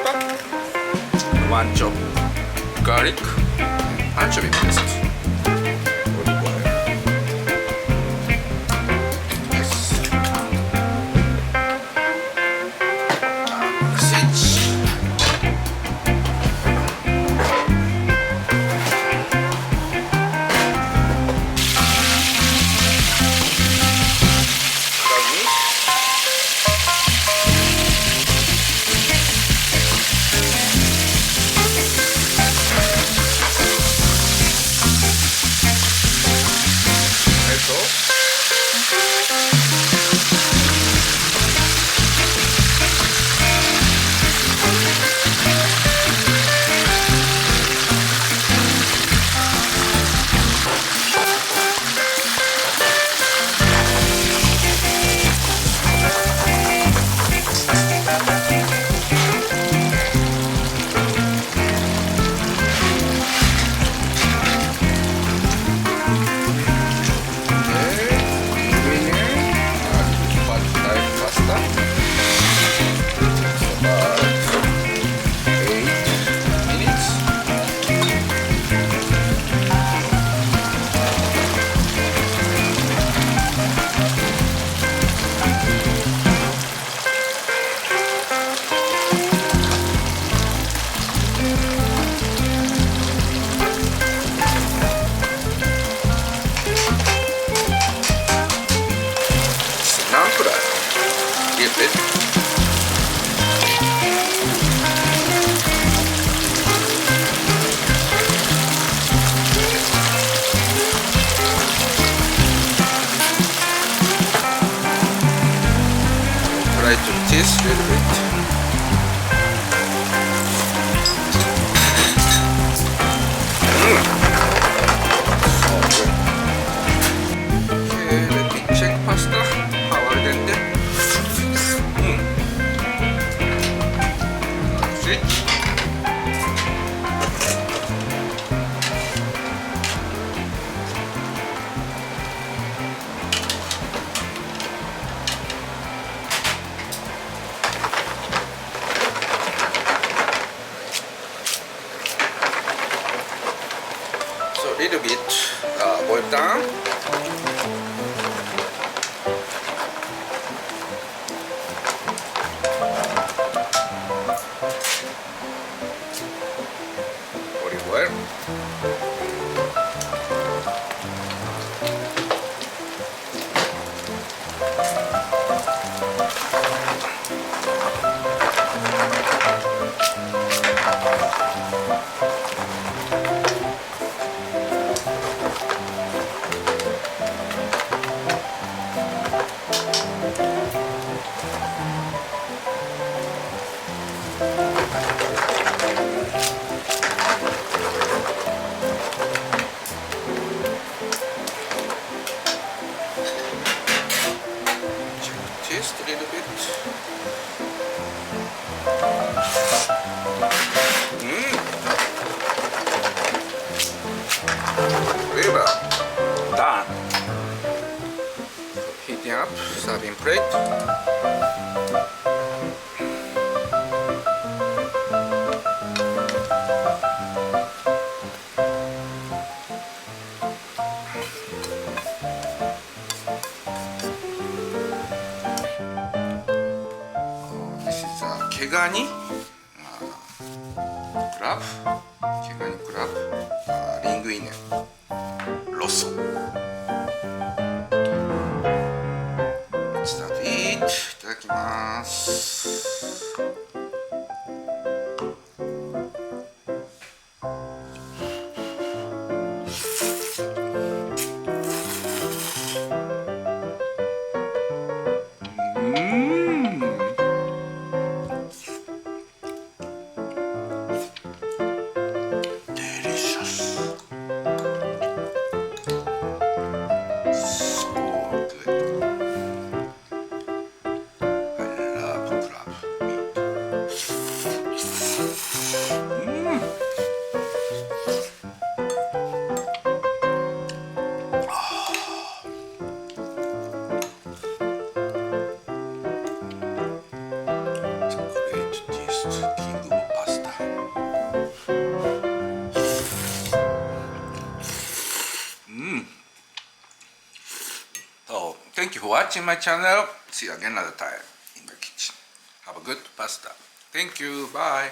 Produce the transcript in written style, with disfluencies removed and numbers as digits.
pepper, 1 chop garlic, anchovy paste, olive oil. Yes. Sage. Try to taste a little bit. So good. Okay, let me check pasta. How al dente? Switch. Little bit boil down. Olive oil. Taste a little bit. Flavor. Done. Heating up, serving plate. 개가니 crab, 개가니 crab, linguine, rosso. Let's start to eat. いただきます。So good. I love crab. for watching my channel. See you again another time in the kitchen. Have a good pasta. Thank you. Bye.